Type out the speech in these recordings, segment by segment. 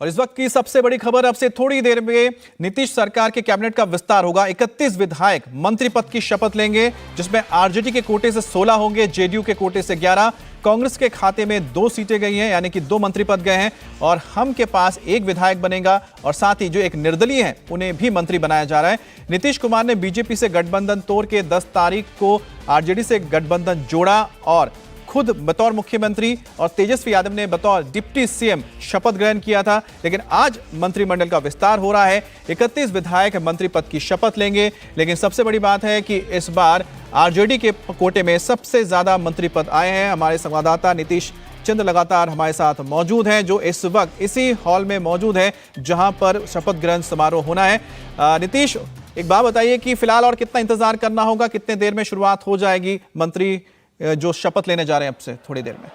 और इस वक्त की सबसे बड़ी खबर, अब से थोड़ी देर में नीतीश सरकार के कैबिनेट का विस्तार होगा। 31 विधायक मंत्री पद की शपथ लेंगे, जिसमें आरजेडी के कोटे से 16 होंगे, जेडीयू के कोटे से 11, कांग्रेस के खाते में 2 सीटें गई हैं, यानी कि 2 मंत्री पद गए हैं, और हम के पास 1 विधायक बनेगा, और साथ ही जो एक निर्दलीय हैं उन्हें भी मंत्री बनाया जा रहा है। नीतीश कुमार ने बीजेपी से गठबंधन तोड़ के 10 तारीख को आरजेडी से गठबंधन जोड़ा और खुद बतौर मुख्यमंत्री और तेजस्वी यादव ने बतौर डिप्टी सीएम शपथ ग्रहण किया था। लेकिन आज मंत्रिमंडल का विस्तार हो रहा है, 31 विधायक मंत्री पद की शपथ लेंगे। लेकिन सबसे बड़ी बात है कि इस बार आरजेडी के कोटे में सबसे ज्यादा मंत्री पद आए हैं। हमारे संवाददाता नीतीश चंद्र लगातार हमारे साथ मौजूद हैं, जो इस वक्त इसी हॉल में मौजूद है जहां पर शपथ ग्रहण समारोह होना है। नीतीश, एक बात बताइए कि फिलहाल और कितना इंतजार करना होगा, कितने देर में शुरुआत हो जाएगी मंत्री जो शपथ लेने जा रहे हैं अब से थोड़ी देर में?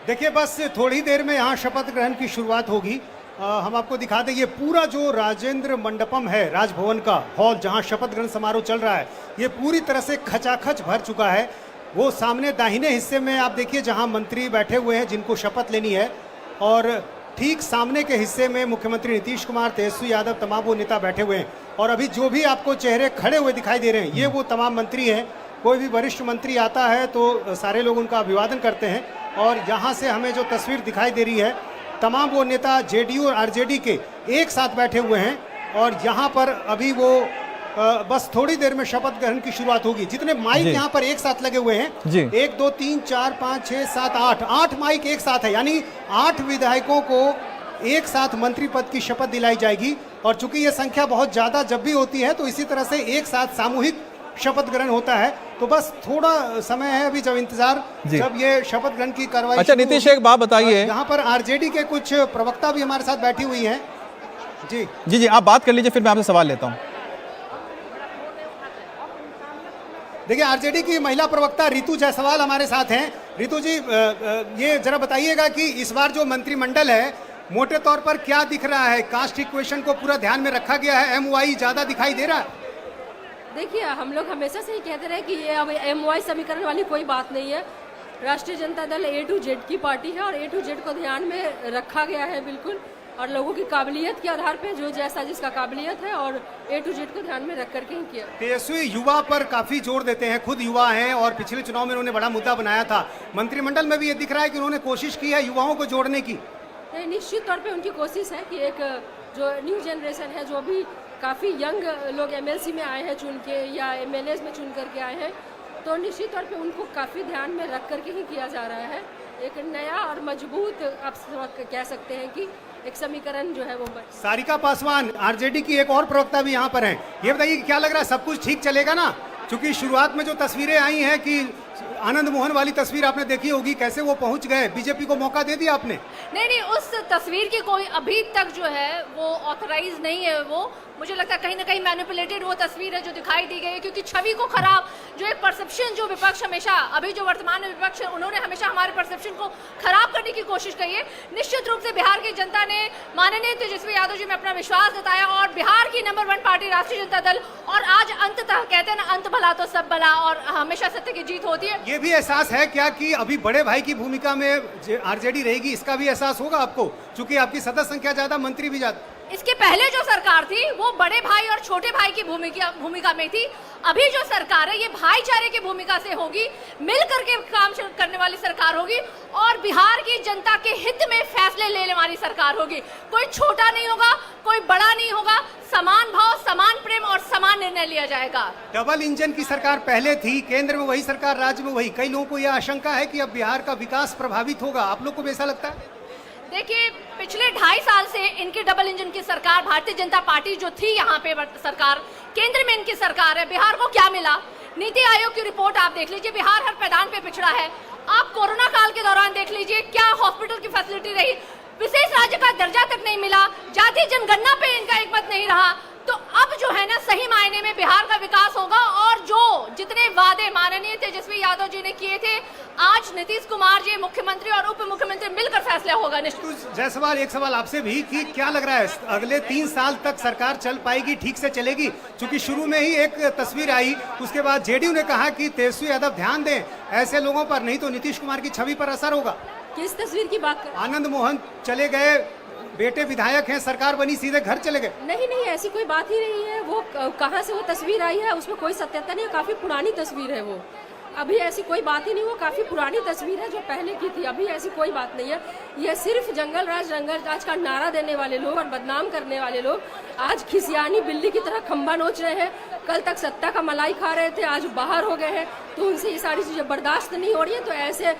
देखिए, बस थोड़ी देर में यहाँ शपथ ग्रहण की शुरुआत होगी। हम आपको दिखा दें, ये पूरा जो राजेंद्र मंडपम है, राजभवन का हॉल जहाँ शपथ ग्रहण समारोह चल रहा है, ये पूरी तरह से खचाखच भर चुका है। वो सामने दाहिने हिस्से में आप देखिए जहाँ मंत्री बैठे हुए हैं जिनको शपथ लेनी है, और ठीक सामने के हिस्से में मुख्यमंत्री नीतीश कुमार, तेजस्वी यादव, तमाम वो नेता बैठे हुए हैं। और अभी जो भी आपको चेहरे खड़े हुए दिखाई दे रहे हैं, ये वो तमाम मंत्री हैं। कोई भी वरिष्ठ मंत्री आता है तो सारे लोग उनका अभिवादन करते हैं। और यहाँ से हमें जो तस्वीर दिखाई दे रही है, तमाम वो नेता जेडीयू और आरजेडी के एक साथ बैठे हुए हैं। और यहाँ पर अभी वो बस थोड़ी देर में शपथ ग्रहण की शुरुआत होगी। जितने माइक यहाँ पर एक साथ लगे हुए हैं, 1 2 3 4 5 6 7 8 माइक एक साथ है, यानी 8 विधायकों को एक साथ मंत्री पद की शपथ दिलाई जाएगी। और चूंकि ये संख्या बहुत ज्यादा जब भी होती है तो इसी तरह से एक साथ सामूहिक शपथ ग्रहण होता है। तो बस थोड़ा समय है अभी, जब इंतजार, जब ये शपथ ग्रहण की कार्रवाई। अच्छा नीतीश, एक बात बताइए, यहाँ पर आरजेडी के कुछ प्रवक्ता भी हमारे साथ बैठी हुई हैं। जी जी जी, आप बात कर लीजिए, फिर मैं आपसे सवाल लेता हूँ। देखिए, आरजेडी की महिला प्रवक्ता रितु जायसवाल हमारे साथ हैं। रितु जी, ये जरा बताइएगा कि इस बार जो मंत्रिमंडल है, मोटे तौर पर क्या दिख रहा है? कास्ट इक्वेशन को पूरा ध्यान में रखा गया है? एमवाई ज्यादा दिखाई दे रहा है? देखिए, हम लोग हमेशा से ही कहते रहे कि ये अब एमवाई समीकरण वाली कोई बात नहीं है। राष्ट्रीय Janata Dal A to Z की पार्टी है और A to Z को ध्यान में रखा गया है बिल्कुल, और लोगों की काबिलियत के आधार पे जो जैसा जिसका काबिलियत है, और A to Z को ध्यान में रख करके ही किया। तेजस्वी युवा पर काफी जोर देते हैं, खुद युवा हैं और पिछले चुनाव में उन्होंने बड़ा मुद्दा बनाया था। मंत्रिमंडल में भी ये दिख रहा है कि उन्होंने कोशिश की है युवाओं को जोड़ने की। निश्चित तौर पे उनकी कोशिश है कि एक जो न्यू जनरेशन है, जो भी काफ़ी यंग लोग एमएलसी में आए हैं चुन के, या एमएलएज में चुन करके आए हैं, तो निश्चित तौर पे उनको काफ़ी ध्यान में रख करके ही किया जा रहा है। एक नया और मजबूत, आप कह सकते हैं कि एक समीकरण जो है वो। सारिका पासवान, आरजेडी की एक और प्रवक्ता भी यहाँ पर हैं। ये बताइए कि क्या लग रहा है, सब कुछ ठीक चलेगा ना? क्योंकि शुरुआत में जो तस्वीरें आई हैं कि आनंद मोहन वाली तस्वीर आपने देखी होगी, कैसे वो पहुंच गए, बीजेपी को मौका दे दिया आपने? नहीं, उस तस्वीर की कोई अभी तक जो है वो ऑथराइज नहीं है। वो मुझे लगता है कहीं ना कहीं मैनिपुलेटेड वो तस्वीर है जो दिखाई दी गई है, क्योंकि छवि को खराब, जो एक परसेप्शन जो विपक्ष हमेशा, अभी जो वर्तमान में विपक्ष है, उन्होंने हमेशा हमारे परसेप्शन को खराब करने की कोशिश की है। निश्चित रूप से बिहार की जनता ने माननीय तेजस्वी यादव जी में अपना विश्वास जताया, और बिहार की नंबर 1 पार्टी राष्ट्रीय जनता दल, और आज अंततः कहते हैं ना, अंत भला तो सब भला, और हमेशा सत्य की जीत होती है। ये भी एहसास है क्या कि अभी बड़े भाई की भूमिका में आरजेडी रहेगी? इसका भी एहसास होगा आपको, क्योंकि आपकी सदस्य संख्या ज्यादा, मंत्री भी ज्यादा। इसके पहले जो सरकार थी वो बड़े भाई और छोटे भाई की भूमिका में थी। अभी जो सरकार है ये भाईचारे की भूमिका से होगी, मिल करके काम करने वाली सरकार होगी, और बिहार की जनता के हित में फैसले लेने वाली सरकार होगी। कोई छोटा नहीं होगा, कोई बड़ा नहीं होगा, समान भाव, समान प्रेम और समान निर्णय लिया जाएगा। डबल इंजन की सरकार पहले थी, केंद्र में वही सरकार, राज्य में वही। कई लोगों को यह आशंका है कि अब बिहार का विकास प्रभावित होगा। आप लोग को भी ऐसा लगता है? देखिए, पिछले 2.5 साल से इनकी डबल इंजन की सरकार, भारतीय जनता पार्टी जो थी यहाँ पे सरकार, केंद्र में इनकी सरकार है। बिहार को क्या मिला? नीति आयोग की रिपोर्ट आप देख लीजिए, बिहार हर मैदान पे पिछड़ा है। आप कोरोना काल के दौरान देख लीजिए, क्या हॉस्पिटल की फैसिलिटी रही? विशेष राज्य का दर्जा तक नहीं मिला, जाति जनगणना पे इनका एक मत नहीं रहा। तो अब जो है ना, सही मायने में बिहार का विकास होगा, और जो जितने वादे माननीय तेजस्वी यादव जी ने किए थे, आज नीतीश कुमार जी, मुख्यमंत्री और उप मुख्यमंत्री मिलकर फैसला होगा। जायसवाल, एक सवाल आपसे भी कि क्या लग रहा है, अगले 3 साल तक सरकार चल पाएगी, ठीक से चलेगी? क्योंकि शुरू में ही एक तस्वीर आई, उसके बाद जेडीयू ने कहा कि तेजस्वी यादव ध्यान दें ऐसे लोगों पर, नहीं तो नीतीश कुमार की छवि पर असर होगा। किस तस्वीर की बात कर? आनंद मोहन चले गए, बेटे विधायक हैं, सरकार बनी, सीधे घर चले गए। नहीं नहीं, ऐसी कोई बात ही नहीं है। वो कहाँ से वो तस्वीर आई है उसमें कोई सत्यता नहीं है, काफी पुरानी तस्वीर है वो। अभी ऐसी कोई बात ही नहीं, वो काफी पुरानी तस्वीर है जो पहले की थी। अभी ऐसी कोई बात नहीं है। यह सिर्फ जंगल राज का नारा देने वाले लोग और बदनाम करने वाले लोग आज खिसियानी बिल्ली की तरह खंबा नोच रहे हैं। कल तक सत्ता का मलाई खा रहे थे, आज बाहर हो गए हैं, तो उनसे ये सारी चीजें बर्दाश्त नहीं हो रही है। तो ऐसे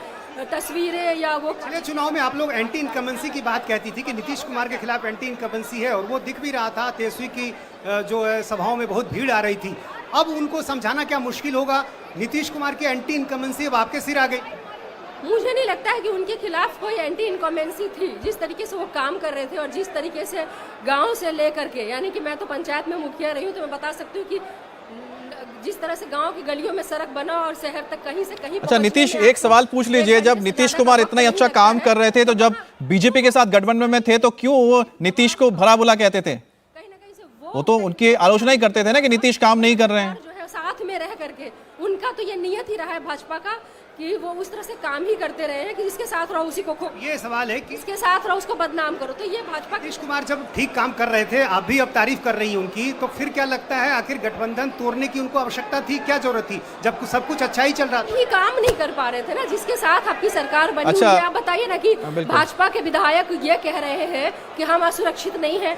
तस्वीरें या वो पिछले चुनाव में आप लोग एंटी इनकम्बेंसी की बात कहती थी कि नीतीश कुमार के खिलाफ एंटी इनकम्बेंसी है, और वो दिख भी रहा था। तेजस्वी की जो है सभाओं में बहुत भीड़ आ रही थी। अब उनको समझाना क्या मुश्किल होगा? नीतीश कुमार की एंटी इनकम्बेंसी अब आपके सिर आ गई। मुझे नहीं लगता है कि उनके खिलाफ कोई एंटी इनकम्बेंसी थी। जिस तरीके से वो काम कर रहे थे और जिस तरीके से गांव से लेकर के, यानी कि मैं तो पंचायत में मुखिया रही हूँ, तो मैं बता सकती हूँ कि जिस तरह से गांव की गलियों में सड़क बना और शहर तक कहीं से कहीं। अच्छा नीतीश, एक सवाल पूछ लीजिए, जब नीतीश कुमार इतना ही अच्छा काम कर रहे थे, तो जब बीजेपी के साथ गठबंधन में थे, तो क्यों वो नीतीश को भला बुला कहते थे? कहीं ना कहीं से वो तो उनकी आलोचना ही करते थे ना कि नीतीश काम नहीं कर रहे हैं। जो है साथ में रह करके उनका तो ये नियत ही रहा है भाजपा का कि वो उस तरह से काम ही करते रहे हैं कि जिसके साथ रहो उसी को ये सवाल है कि इसके साथ रहो उसको बदनाम करो। तो ये भाजपा नीतीश कुमार जब ठीक काम कर रहे थे, आप भी अब तारीफ कर रही हैं उनकी, तो फिर क्या लगता है आखिर गठबंधन तोड़ने की उनको आवश्यकता थी? क्या जरूरत थी जब सब कुछ अच्छा ही चल रहा था? ही काम नहीं कर पा रहे थे ना जिसके साथ आपकी सरकार बनी। अच्छा, आप बताइए ना कि भाजपा के विधायक ये कह रहे हैं कि हम असुरक्षित नहीं है।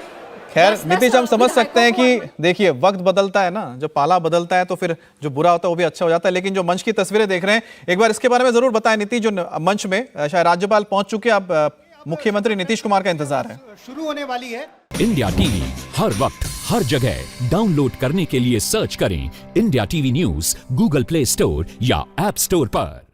खैर नीतीश, हम समझ सकते हैं कि देखिए वक्त बदलता है ना, जब पाला बदलता है तो फिर जो बुरा होता है वो भी अच्छा हो जाता है। लेकिन जो मंच की तस्वीरें देख रहे हैं, एक बार इसके बारे में जरूर बताएं नीतीश। जो मंच में शायद राज्यपाल पहुंच चुके, अब मुख्यमंत्री नीतीश कुमार का इंतजार है। शुरू होने वाली है। इंडिया टीवी हर वक्त हर जगह डाउनलोड करने के लिए सर्च करें India TV news Google play store या ऐप स्टोर पर।